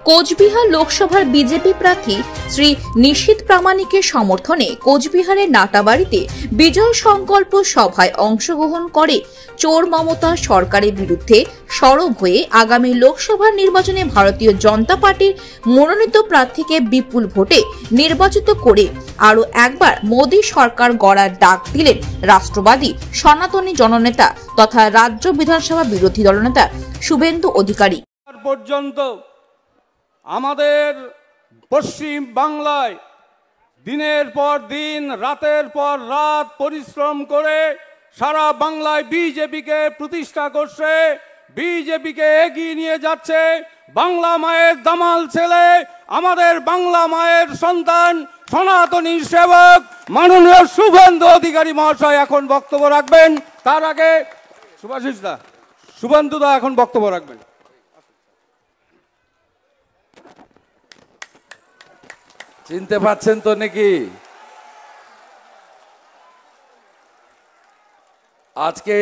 কোচবিহার লোকসভার বিজেপি প্রার্থী শ্রী নিশীথ প্রামাণিকের সমর্থনে কোচবিহারের নাটাবাড়িতে বিজয় সংকল্প সভায় অংশগ্রহণ করে চোর মমতা সরকারের বিরুদ্ধে সরব হয়ে আগামী লোকসভা নির্বাচনে ভারতীয় জনতা পার্টির মনোনীত প্রার্থীকে বিপুল ভোটে নির্বাচিত করে আরও একবার মোদী সরকার গড়ার ডাক দিলেন রাষ্ট্রবাদী সনাতনী জননেতা তথা রাজ্য বিধানসভা বিরোধী দলনেতা শুভেন্দু অধিকারী। পর্যন্ত আমাদের পশ্চিম বাংলায় দিনের পর দিন রাতের পর রাত পরিশ্রম করে সারা বাংলায় বিজেপিকে প্রতিষ্ঠা করছে, বিজেপিকে এগিয়ে নিয়ে যাচ্ছে। বাংলা মায়ের দামাল ছেলে, আমাদের বাংলা মায়ের সন্তান, সনাতনী সেবক মাননীয় শুভেন্দু অধিকারী মহাশয় এখন বক্তব্য রাখবেন। তার আগে শুভাশিস দা, শুভেন্দু দা এখন বক্তব্য রাখবেন। চিনতে পাচ্ছেন তো নাকি? আজকে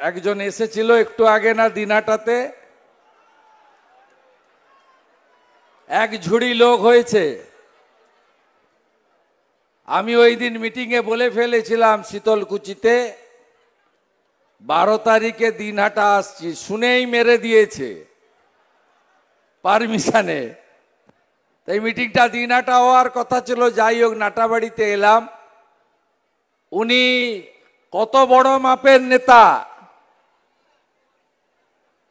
একজন এসেছিল একটু আগে না দিনাটাতে, এক ঝুড়ি লোক হয়েছে। আমি ওই দিন মিটিংয়ে বলে ফেলেছিলাম শীতলকুচিতে 12 তারিখে দিনহাটা আসছি, শুনেই মেরে দিয়েছে পারমিশনে। এই মিটিংটা দিনহাটা হওয়ার কথা ছিল, যাই হোক নাটাবাড়িতে এলাম। উনি কত বড় মাপের নেতা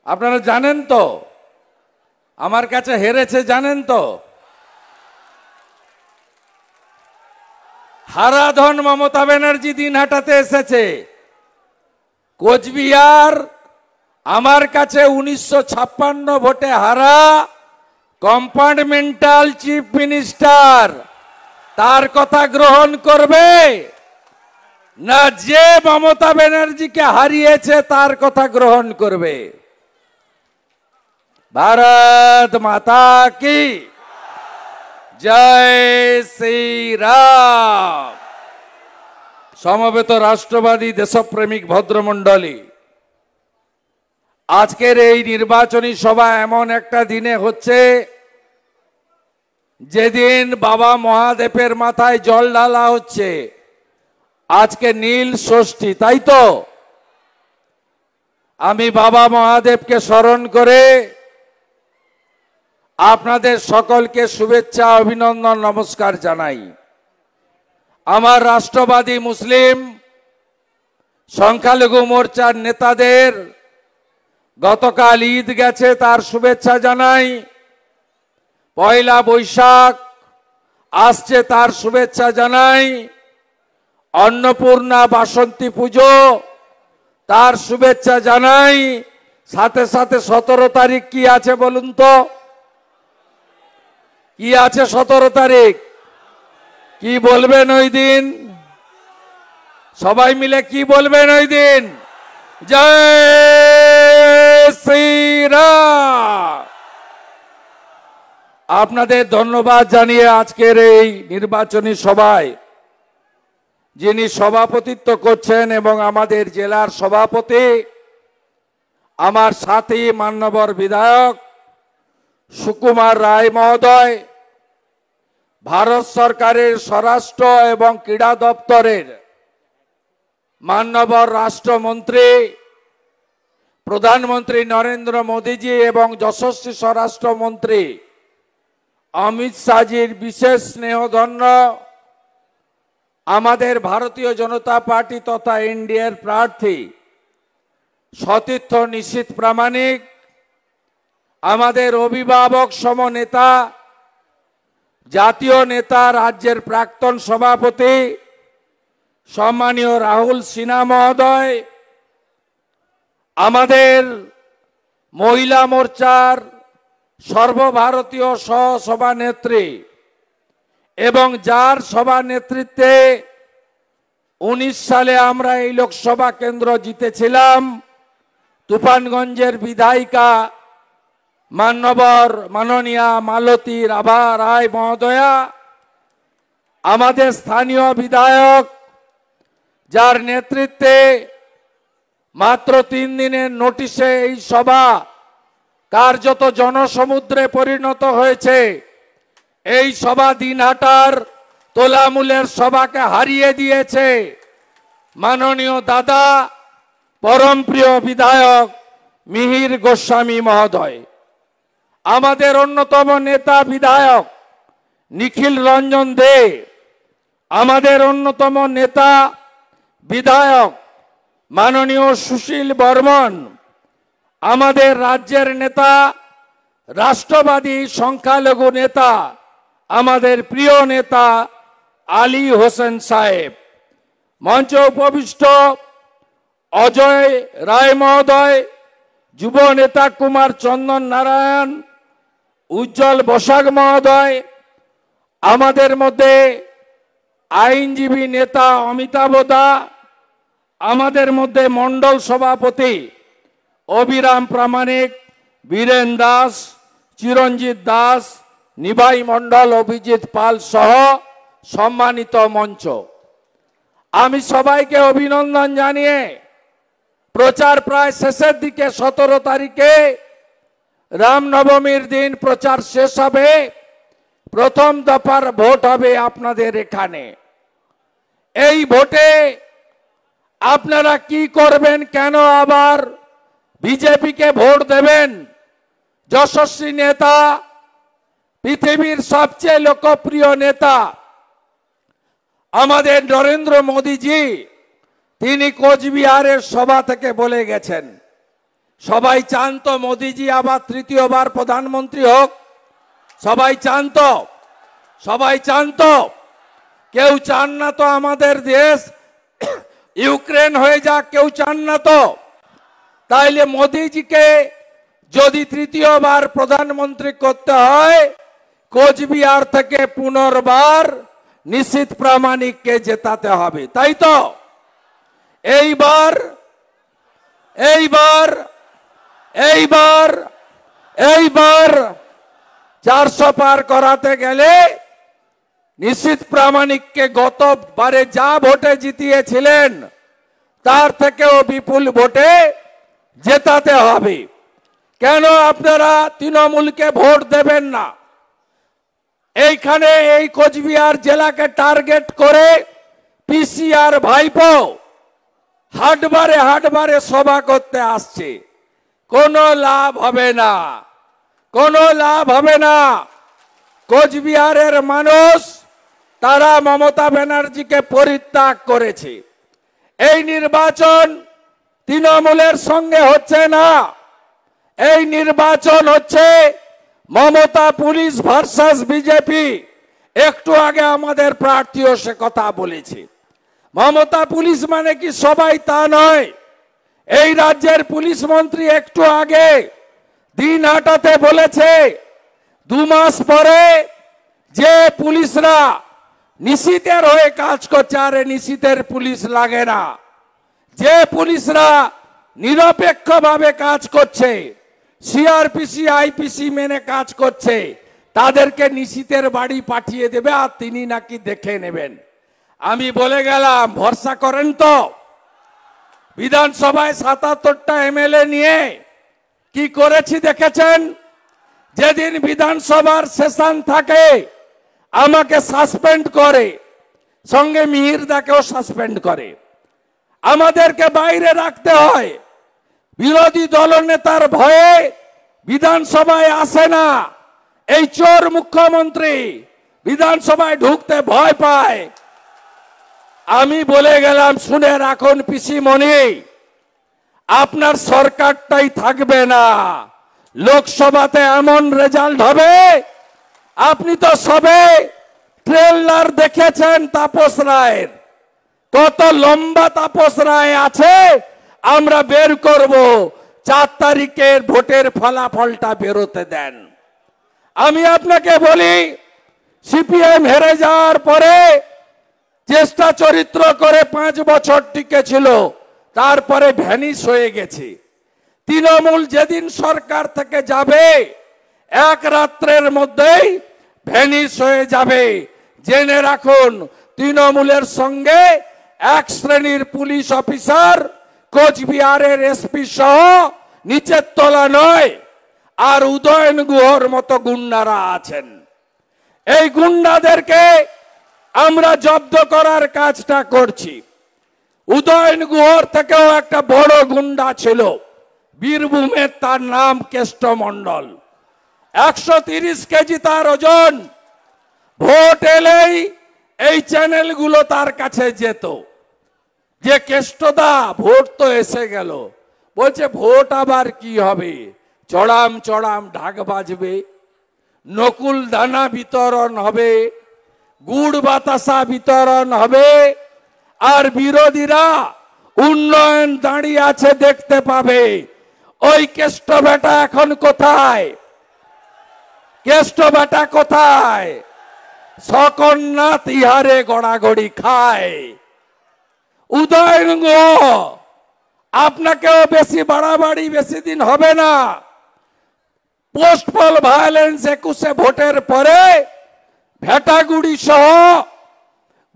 আপনারা জানেন তো? আমার কাছে হেরেছে জানেন তো? হারাধন মমতা ব্যানার্জি দিনহাটাতে এসেছে। কোচবিহার আমার কাছে 1956 ভোটে হারা কম্পার্টমেন্টাল চিফ মিনিস্টার, তার কথা গ্রহণ করবে না যে মমতা ব্যানার্জিকে হারিয়েছে তার কথা গ্রহণ করবে? ভারত মাতা কি জয় শ্রীরাম। সমবেত রাষ্ট্রবাদী দেশপ্রেমিক ভদ্রমণ্ডলী, আজকের এই নির্বাচনী সভা এমন একটা দিনে হচ্ছে যেদিন বাবা মহাদেবের মাথায় জল ঢালা হচ্ছে। আজকে নীল ষষ্ঠী, তাই তো? আমি বাবা মহাদেবকে স্মরণ করে আপনাদের সকলকে শুভেচ্ছা, অভিনন্দন, নমস্কার জানাই। আমার রাষ্ট্রবাদী মুসলিম সংখ্যালঘু মোর্চার নেতাদের গতকাল ঈদ গেছে, তার শুভেচ্ছা জানাই। পয়লা বৈশাখ আসছে, তার শুভেচ্ছা জানাই। অন্নপূর্ণা বাসন্তী পুজো, তার শুভেচ্ছা জানাই। সাথে সাথে 17 তারিখ কি আছে বলুন তো? কি আছে 17 তারিখ? কি বলবেন ওই দিন? সবাই মিলে কি বলবেন ওই দিন? জয় শ্রীরাম। আপনাদের ধন্যবাদ জানিয়ে আজকের এই নির্বাচনী সভায় যিনি সভাপতিত্ব করছেন এবং আমাদের জেলার সভাপতি, আমার সাথী মাননীয় বিধায়ক সুকুমার রায় মহোদয়, ভারত সরকারের স্বরাষ্ট্র এবং ক্রীড়া দপ্তরের মাননীয় রাষ্ট্রমন্ত্রী প্রধানমন্ত্রী নরেন্দ্র মোদীজি এবং যশস্বী স্বরাষ্ট্রমন্ত্রী অমিত শাহজির বিশেষ স্নেহধন্য আমাদের ভারতীয় জনতা পার্টি তথা এনডিএর প্রার্থী সতীর্থ নিশীথ প্রামাণিক, আমাদের অভিভাবক সমনেতা, জাতীয় নেতা, রাজ্যের প্রাক্তন সভাপতি সম্মানীয় রাহুল সিনহা মহোদয়, আমাদের মহিলা মোর্চার সর্বভারতীয় সহসভানেত্রী এবং যার সভা নেতৃত্বে 19 সালে আমরা এই লোকসভা কেন্দ্র জিতেছিলাম, তুফানগঞ্জের বিধায়িকা মাননীয়া মালতী রাভা রায় মহোদয়া, আমাদের স্থানীয় বিধায়ক যার নেতৃত্বে মাত্র 3 দিনের নোটিশে এই সভা কার্যত জনসমুদ্রে পরিণত হয়েছে। এই সভা দিনহাটার তোলামূলের সভাকে হারিয়ে দিয়েছে মাননীয় দাদা পরম প্রিয় বিধায়ক মিহির গোস্বামী মহোদয়। আমাদের অন্যতম নেতা বিধায়ক নিখিল রঞ্জন দে, আমাদের অন্যতম নেতা বিধায়ক মাননীয় সুশীল বর্মন, আমাদের রাজ্যের নেতা রাষ্ট্রবাদী সংখ্যালঘু নেতা আমাদের প্রিয় নেতা আলী হোসেন সাহেব, মঞ্চে উপবিষ্ট অজয় রায় মহোদয়, যুব নেতা কুমার চন্দন নারায়ণ, উজ্জ্বল বসাক মহোদয়, আমাদের মধ্যে আইনজীবী নেতা অমিতাভ দা, আমাদের মধ্যে মণ্ডল সভাপতি অবিরাম প্রামাণিক, বীরেন দাস, চিরঞ্জিত দাস, নিভাই মণ্ডল, অভিজিৎ পাল সহ সম্মানিত মঞ্চ, আমি সবাইকে অভিনন্দন জানিয়ে প্রচার প্রায় শেষের দিকে 17 তারিখে রামনবমীর দিন প্রচার শেষ হবে। প্রথম দফার ভোট হবে আপনাদের এখানে। এই ভোটে আপনারা কি করবেন, কেন আবার বিজেপিকে ভোট দেবেন? যশস্বী নেতা, পৃথিবীর সবচেয়ে লোকপ্রিয় নেতা আমাদের নরেন্দ্র মোদীজি, তিনি কোচবিহারের সভা থেকে বলে গেছেন, সবাই চান তো মোদীজি আবার তৃতীয়বার প্রধানমন্ত্রী হোক? সবাই চান তো? সবাই চান তো? কেউ চান না তো আমাদের দেশ ইউক্রেন হয়ে যাক? কেউ চান না তো? তাইলে মোদীজিকে যদি তৃতীয়বার প্রধানমন্ত্রী করতে হয়, কোচবিহার থেকে পুনর্বার নিশীথ প্রামাণিককে জেতাতে হবে, তাই তো? এইবার এইবার এইবার এইবার 400 পার করাতে গেলে নিশীথ প্রামাণিককে গতবারে যা ভোটে জিতিয়েছিলেন তার থেকেও বিপুল ভোটে জেতাতে হবে। কেন আপনারা তৃণমূলকে ভোট দেবেন না? এইখানে এই কোচবিহার জেলাকে টার্গেট করে পিসিআর ভাইপো হাটবারে হাটবারে সভা করতে আসছে। কোনো লাভ হবে না, কোনো লাভ হবে না। কোচবিহারের মানুষ তারা মমতা ব্যানার্জিকে পরিত্যাগ করেছে। এই নির্বাচন তৃণমূলের সঙ্গে হচ্ছে না, এই নির্বাচন হচ্ছে মমতা পুলিশ ভার্সাস বিজেপি। একটু আগে আমাদের প্রার্থীও সে কথা বলেছে। মমতা পুলিশ মানে কি সবাই তা নয়। এই রাজ্যের পুলিশ মন্ত্রী একটু আগে দিনহাটাতে বলেছে 2 মাস পরে যে পুলিশরা নিশীথের হয়ে কাজ করছে, আরে নিশীথের পুলিশ লাগে না। যে পুলিশরা নিরপেক্ষভাবে কাজ করছে, সিআরপিসি আইপিসি মেনে কাজ করছে, তাদেরকে নিশীথের বাড়ি পাঠিয়ে দেবে আর তিনি নাকি দেখে নেবেন। আমি বলে গেলাম, ভরসা করেন তো? বিধানসভায় 77টা এমএলএ নিয়ে কি করেছি দেখেছেন? যেদিন বিধানসভার সেশন থাকে আমাকে সাসপেন্ড করে, সঙ্গে মিহিরদাকেও সাসপেন্ড করে, আমাদেরকে বাইরে রাখতে হয়। বিরোধী দলনেতার ভয়ে বিধানসভায় আসে না। এই চোর মুখ্যমন্ত্রী বিধানসভায় ঢুকতে ভয় পায়। আমি বলে গেলাম, শুনে রাখুন পিসিমণি, আপনার সরকারটাই থাকবে না। লোকসভাতে এমন রেজাল্ট হবে, আপনি তো সবে ট্রেলার দেখেছেন তাপস রায়ের। কত লম্বা তাপস রায় আছে, আমরা বের করব। 4 তারিখের ভোটের ফলাফলটা বেরোতে দেন। আমি আপনাকে বলি, সিপিএম হেরে যাওয়ার পরে চেষ্টা চরিত্র করে 5 বছর টিকেছিল, তারপরে ভ্যানিশ হয়ে গেছে। তৃণমূল যেদিন সরকার থেকে যাবে, এক রাত্রের মধ্যেই ভ্যানিশ হয়ে যাবে। জেনে রাখুন, তৃণমূলের সঙ্গে এক শ্রেণীর পুলিশ অফিসার, কোচবিহারের এসপি সহ নিচের তলা নয়, আর উদয়ন গুহর মতো গুন্ডারা আছেন। এই গুন্ডাদেরকে আমরা জব্দ করার কাজটা করছি। উদয়ন গুহর থেকেও একটা বড় গুন্ডা ছিল বীরভূমের, তার নাম কেষ্ট মণ্ডল। 130 কেজি তার ওজন। ভোট এলেই এই চ্যানেলগুলো তার কাছে যেত যে কেষ্টদা ভোট তো এসে গেল। বলছে ভোট আবার কি হবে, চড়াম চড়াম ঢাক বাজবে, নকুল দানা বিতরণ হবে, গুড় বাতাসা বিতরণ হবে, আর বিরোধীরা উন্নয়ন দাঁড়িয়ে আছে দেখতে পাবে। ওই কেষ্ট বেটা এখন কোথায়? কেষ্ট বেটা কোথায়? সকন্যা তিহারে গড়াগড়ি খায়। উদয়ন গুহ, আপনাকেও বেশি বাড়াবাড়ি বেশি দিন হবে না। পোস্টপল ভায়োলেন্স 21 ভোটের পরে ভেটাগুড়ি সহ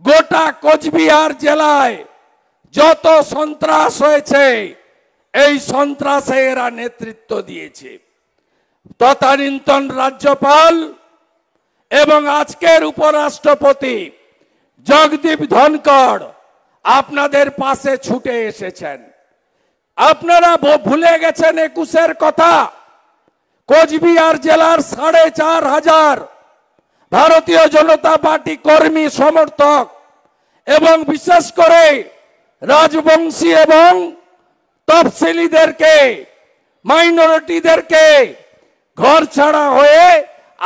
গোটা কোচবিহার জেলায় যত সন্ত্রাস হয়েছে, এই সন্ত্রাসে এরা নেতৃত্ব দিয়েছে। তদানীন্তন রাজ্যপাল এবং আজকের উপরাষ্ট্রপতি জগদীপ ধনখড় আপনাদের পাশে ছুটে এসেছেন। আপনারা ভুলে গেছেন 21-এর কথা। কোচবিহার জেলার 4,500 ভারতীয় জনতা পার্টি কর্মী সমর্থক এবং বিশেষ করে রাজবংশী এবং তফসিলিদেরকে, মাইনরিটিদেরকে ঘর ছাড়া হয়ে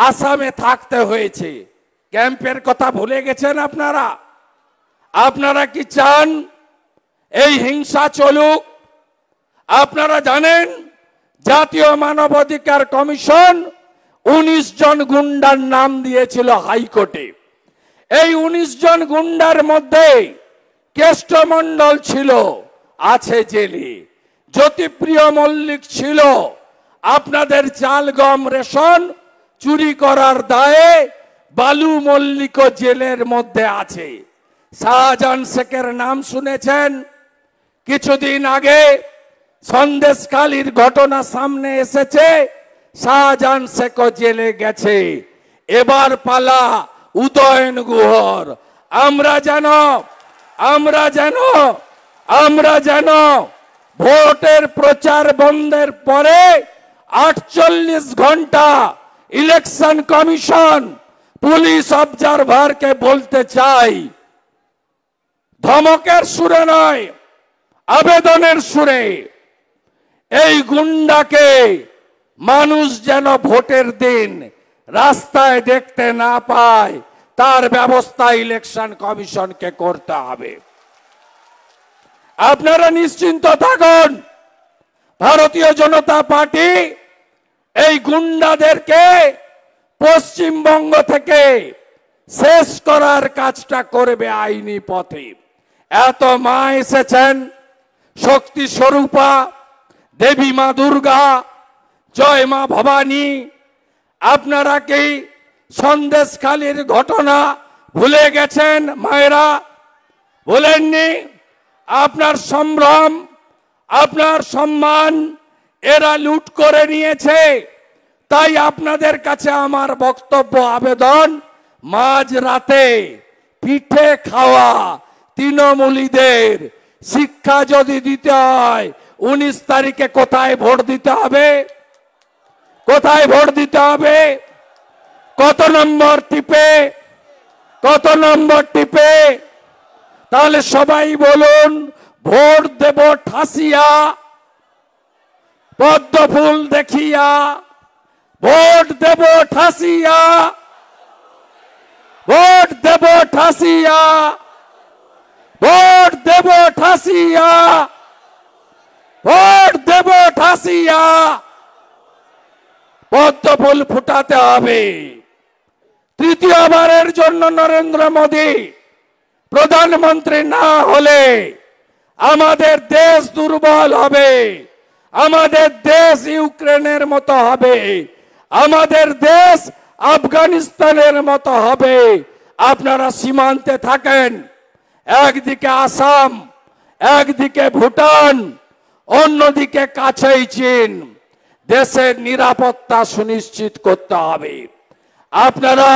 আসামে থাকতে হয়েছে। ক্যাম্পের কথা ভুলে গেছেন আপনারা? আপনারা কি চান এই হিংসা চলুক? আপনারা জানেন জাতীয় মানবাধিকার কমিশন 19 জন গুন্ডার নাম দিয়েছিল হাইকোর্টে। এই 19 জন গুন্ডার মধ্যে কেষ্টমণ্ডল ছিল, আছে জেলে। জ্যোতিপ্রিয় মল্লিক ছিল, আপনাদের চাল গম রেশন চুরি করার দায়ে বালু মল্লিকও জেলের মধ্যে আছে। শাহজাহান শেখের নাম শুনেছেন? কিছুদিন আগে সন্দেশখালীর ঘটনা সামনে এসেছে, শাহজাহান শেখও জেলে গেছে। এবার পালা উদয়ন গুহর। আমরা যেন ভোটের প্রচার বন্ধের পরে 48 ঘন্টা ইলেকশন কমিশন পুলিশ অবজারভারকে বলতে চাই, ধমকের সুরে নয়, আবেদনের সুরে, এই গুন্ডাকে মানুষ যেন ভোটের দিন রাস্তায় দেখতে না পায়, তার ব্যবস্থা ইলেকশন কমিশনকে করতে হবে। আপনারা নিশ্চিন্ত থাকুন, ভারতীয় জনতা পার্টি এই গুন্ডাদেরকে পশ্চিমবঙ্গ থেকে শেষ করার কাজটা করবে আইনি পথে। এত মা এসেছেন, শক্তি স্বরূপা, দেবী মা দুর্গা, জয় মা ভবানী। আপনারা কি সন্দেশখালীর ঘটনা ভুলে গেছেন? মায়েরা ভুলেননি? আপনার সম্ভ্রম, আপনার সম্মান এরা লুট করে নিয়েছে। তাই আপনাদের কাছে আমার বক্তব্য, আবেদন, মাঝ রাতে পিঠে খাওয়া তৃণমূলীদের শিক্ষা যদি দিতে হয়, 19 তারিখে কোথায় ভোট দিতে হবে? কোথায় ভোট দিতে হবে? কত নম্বর টিপে? কত নম্বর টিপে? তাহলে সবাই বলুন, ভোট দেব ঠাসিয়া, পদ্ম ফুল দেখিয়া, ভোট দেব ঠাসিয়া, ভোট দেব ঠাসিয়া, ভোট দেব ঠাসিয়া, ভোট দেব ঠাসিয়া। পদ্ম ফুল ফুটাতে হবে। তৃতীয়বারের জন্য নরেন্দ্র মোদী প্রধানমন্ত্রী না হলে আমাদের দেশ দুর্বল হবে, আমাদের দেশ ইউক্রেনের মতো হবে, আমাদের দেশ আফগানিস্তানের মতো হবে। আপনারা সীমান্তে থাকেন, একদিকে আসাম, একদিকে ভুটান, অন্যদিকে কাছেই চীন। দেশের নিরাপত্তা সুনিশ্চিত করতে হবে। আপনারা